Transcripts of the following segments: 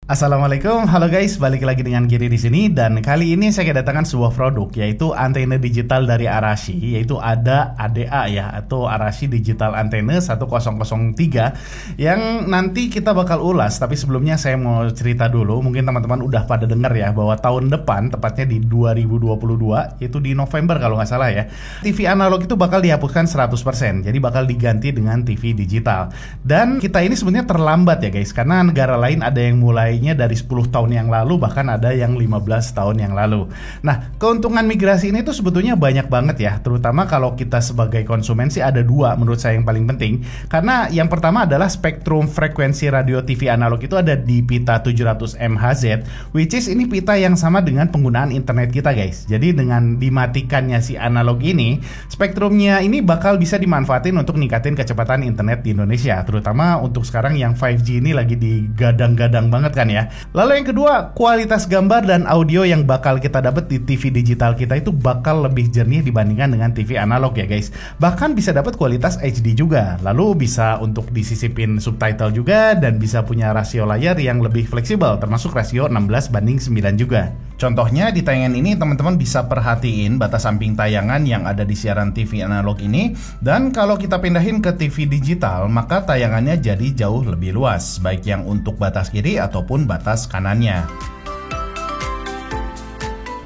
Assalamualaikum, halo guys, balik lagi dengan Giri di sini dan kali ini saya kedatangan sebuah produk yaitu antena digital dari Arashi, yaitu ada ADA ya atau Arashi Digital Antena 1003 yang nanti kita bakal ulas. Tapi sebelumnya saya mau cerita dulu, mungkin teman-teman udah pada dengar ya bahwa tahun depan, tepatnya di 2022, yaitu di November kalau nggak salah ya, TV analog itu bakal dihapuskan 100%, jadi bakal diganti dengan TV digital. Dan kita ini sebenarnya terlambat ya guys, karena negara lain ada yang mulai dari 10 tahun yang lalu, bahkan ada yang 15 tahun yang lalu. Nah, keuntungan migrasi ini tuh sebetulnya banyak banget ya, terutama kalau kita sebagai konsumen sih ada dua menurut saya yang paling penting. Karena yang pertama adalah spektrum frekuensi radio TV analog itu ada di pita 700 MHz, which is ini pita yang sama dengan penggunaan internet kita guys. Jadi dengan dimatikannya si analog ini, spektrumnya ini bakal bisa dimanfaatin untuk ningkatin kecepatan internet di Indonesia, terutama untuk sekarang yang 5G ini lagi digadang-gadang banget kan ya. Lalu yang kedua, kualitas gambar dan audio yang bakal kita dapat di TV digital kita itu bakal lebih jernih dibandingkan dengan TV analog ya guys. Bahkan bisa dapat kualitas HD juga. Lalu bisa untuk disisipin subtitle juga dan bisa punya rasio layar yang lebih fleksibel, termasuk rasio 16:9 juga. Contohnya di tayangan ini teman-teman bisa perhatiin batas samping tayangan yang ada di siaran TV analog ini, dan kalau kita pindahin ke TV digital maka tayangannya jadi jauh lebih luas, baik yang untuk batas kiri ataupun batas kanannya.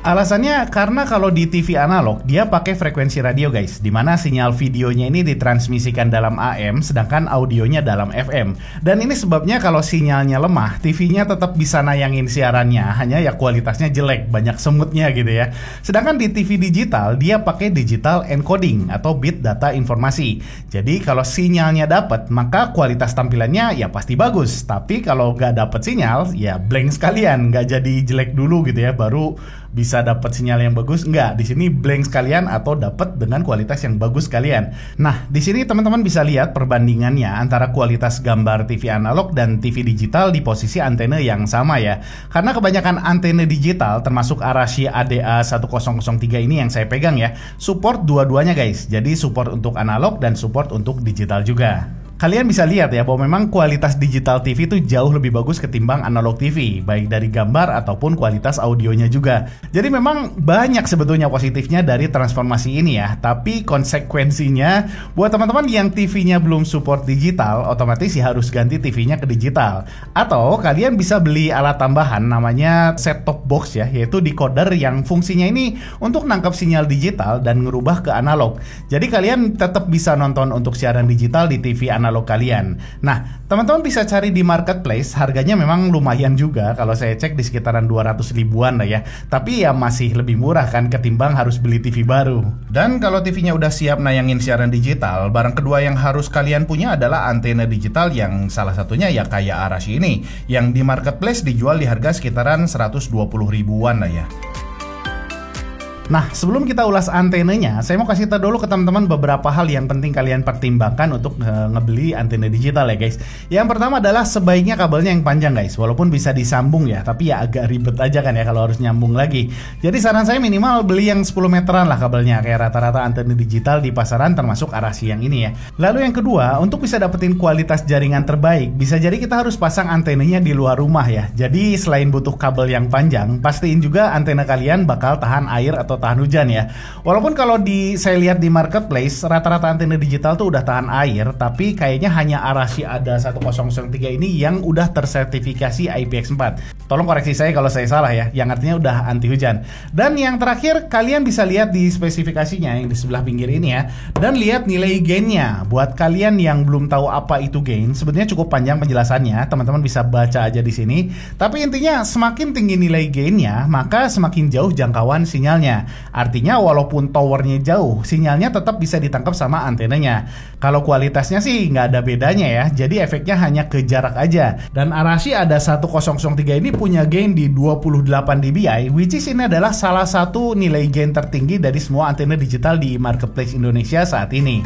Alasannya karena kalau di TV analog dia pakai frekuensi radio guys, dimana sinyal videonya ini ditransmisikan dalam AM sedangkan audionya dalam FM. Dan ini sebabnya kalau sinyalnya lemah, TV-nya tetap bisa nayangin siarannya, hanya ya kualitasnya jelek, banyak semutnya gitu ya. Sedangkan di TV digital dia pakai digital encoding atau bit data informasi. Jadi kalau sinyalnya dapat maka kualitas tampilannya ya pasti bagus. Tapi kalau nggak dapat sinyal ya blank sekalian, nggak jadi jelek dulu gitu ya, baru bisa dapat sinyal yang bagus. Enggak, di sini blank sekalian atau dapat dengan kualitas yang bagus sekalian. Nah, di sini teman-teman bisa lihat perbandingannya antara kualitas gambar TV analog dan TV digital di posisi antena yang sama ya. Karena kebanyakan antena digital termasuk Arashi ADA 1003 ini yang saya pegang ya, support dua-duanya guys. Jadi support untuk analog dan support untuk digital juga. Kalian bisa lihat ya bahwa memang kualitas digital TV itu jauh lebih bagus ketimbang analog TV, baik dari gambar ataupun kualitas audionya juga. Jadi memang banyak sebetulnya positifnya dari transformasi ini ya. Tapi konsekuensinya buat teman-teman yang TV-nya belum support digital, otomatis ya harus ganti TV-nya ke digital. Atau kalian bisa beli alat tambahan namanya set-top box ya, yaitu decoder yang fungsinya ini untuk nangkap sinyal digital dan ngerubah ke analog. Jadi kalian tetap bisa nonton untuk siaran digital di TV analog kalian. Nah, teman-teman bisa cari di marketplace, harganya memang lumayan juga, kalau saya cek di sekitaran 200 ribuan lah ya. Tapi ya masih lebih murah kan ketimbang harus beli TV baru. Dan kalau TV-nya udah siap nayangin siaran digital, barang kedua yang harus kalian punya adalah antena digital yang salah satunya ya kayak Arashi ini, yang di marketplace dijual di harga sekitaran 120 ribuan lah ya. Nah, sebelum kita ulas antenanya, saya mau kasih tahu dulu ke teman-teman beberapa hal yang penting kalian pertimbangkan untuk ngebeli antena digital ya guys. Yang pertama adalah sebaiknya kabelnya yang panjang guys, walaupun bisa disambung ya, tapi ya agak ribet aja kan ya kalau harus nyambung lagi. Jadi saran saya minimal beli yang 10 meteran lah kabelnya, kayak rata-rata antena digital di pasaran termasuk Arashi yang ini ya. Lalu yang kedua, untuk bisa dapetin kualitas jaringan terbaik, bisa jadi kita harus pasang antenanya di luar rumah ya. Jadi selain butuh kabel yang panjang, pastiin juga antena kalian bakal tahan air atau tahan hujan ya. Walaupun kalau saya lihat di marketplace rata-rata antena digital tuh udah tahan air, tapi kayaknya hanya Arashi ADA 1003 ini yang udah tersertifikasi IPX4. Tolong koreksi saya kalau saya salah ya, yang artinya udah anti hujan. Dan yang terakhir, kalian bisa lihat di spesifikasinya yang di sebelah pinggir ini ya, dan lihat nilai gainnya. Buat kalian yang belum tahu apa itu gain, sebenarnya cukup panjang penjelasannya, teman-teman bisa baca aja di sini. Tapi intinya semakin tinggi nilai gainnya, maka semakin jauh jangkauan sinyalnya. Artinya walaupun towernya jauh, sinyalnya tetap bisa ditangkap sama antenanya. Kalau kualitasnya sih nggak ada bedanya ya, jadi efeknya hanya ke jarak aja. Dan Arashi ADA 1003 ini punya gain di 28 dBi, which is ini adalah salah satu nilai gain tertinggi dari semua antena digital di marketplace Indonesia saat ini.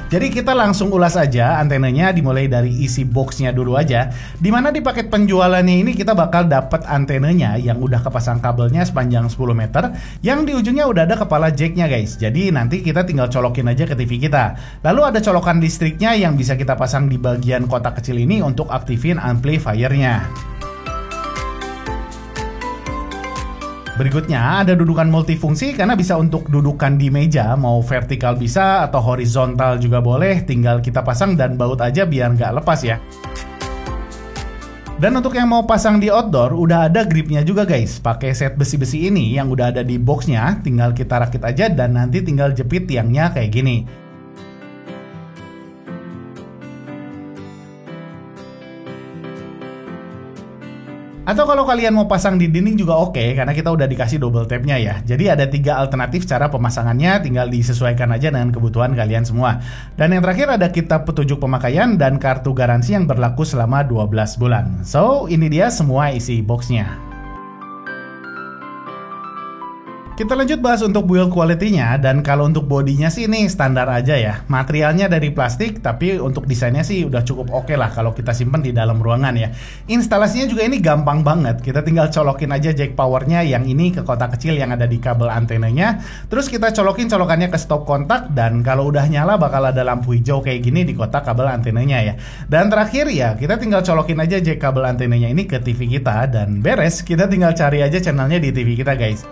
Jadi kita langsung ulas aja antenanya, dimulai dari isi boxnya dulu aja. Dimana di paket penjualannya ini kita bakal dapat antenanya yang udah kepasang kabelnya sepanjang 10 meter, yang di ujungnya udah ada kepala jacknya guys. Jadi nanti kita tinggal colokin aja ke TV kita. Lalu ada colokan listriknya yang bisa kita pasang di bagian kotak kecil ini untuk aktifin amplifiernya. Berikutnya ada dudukan multifungsi karena bisa untuk dudukan di meja, mau vertikal bisa atau horizontal juga boleh, tinggal kita pasang dan baut aja biar nggak lepas ya. Dan untuk yang mau pasang di outdoor, udah ada gripnya juga guys. Pakai set besi-besi ini yang udah ada di boxnya, tinggal kita rakit aja dan nanti tinggal jepit tiangnya kayak gini. Atau kalau kalian mau pasang di dinding juga oke, karena kita udah dikasih double tape-nya ya. Jadi ada 3 alternatif cara pemasangannya, tinggal disesuaikan aja dengan kebutuhan kalian semua. Dan yang terakhir ada kitab petunjuk pemakaian dan kartu garansi yang berlaku selama 12 bulan. So, ini dia semua isi boxnya. Kita lanjut bahas untuk build quality-nya, dan kalau untuk bodinya sih ini standar aja ya. Materialnya dari plastik, tapi untuk desainnya sih udah cukup oke lah kalau kita simpen di dalam ruangan ya. Instalasinya juga ini gampang banget, kita tinggal colokin aja jack powernya yang ini ke kotak kecil yang ada di kabel antenanya. Terus kita colokin colokannya ke stop kontak, dan kalau udah nyala bakal ada lampu hijau kayak gini di kotak kabel antenanya ya. Dan terakhir ya, kita tinggal colokin aja jack kabel antenanya ini ke TV kita, dan beres, kita tinggal cari aja channelnya di TV kita guys.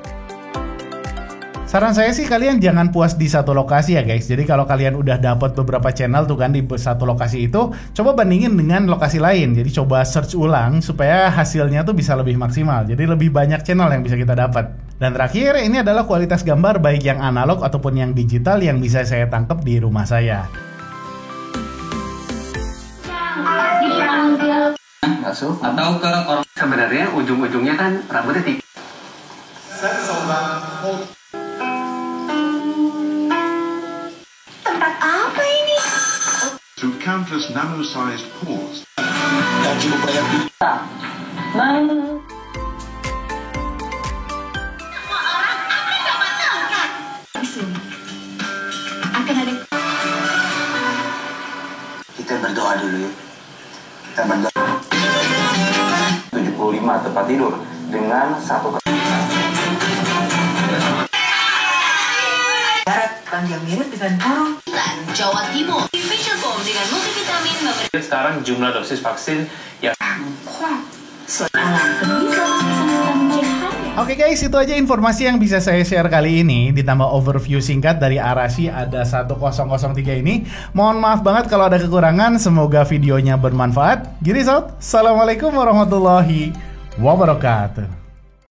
Saran saya sih kalian jangan puas di satu lokasi ya guys. Jadi kalau kalian udah dapat beberapa channel tuh kan di satu lokasi itu, coba bandingin dengan lokasi lain. Jadi coba search ulang supaya hasilnya tuh bisa lebih maksimal. Jadi lebih banyak channel yang bisa kita dapat. Dan terakhir, ini adalah kualitas gambar baik yang analog ataupun yang digital yang bisa saya tangkap di rumah saya. Masuk atau ke orang sebenarnya ujung-ujungnya kan rambutnya tipis. Through countless nano-sized pores. Kita berdoa dulu yuk. Kita berdoa. 75 tempat tidur dengan satu Barat panjang mirip dengan burung. Jawa Timur, Facial Foam dengan multivitamin memberi. Sekarang jumlah dosis vaksin yang Oke guys, itu aja informasi yang bisa saya share kali ini. Ditambah overview singkat dari Arashi ada 1003 ini. Mohon maaf banget kalau ada kekurangan. Semoga videonya bermanfaat. Giri Sout, Assalamualaikum warahmatullahi wabarakatuh.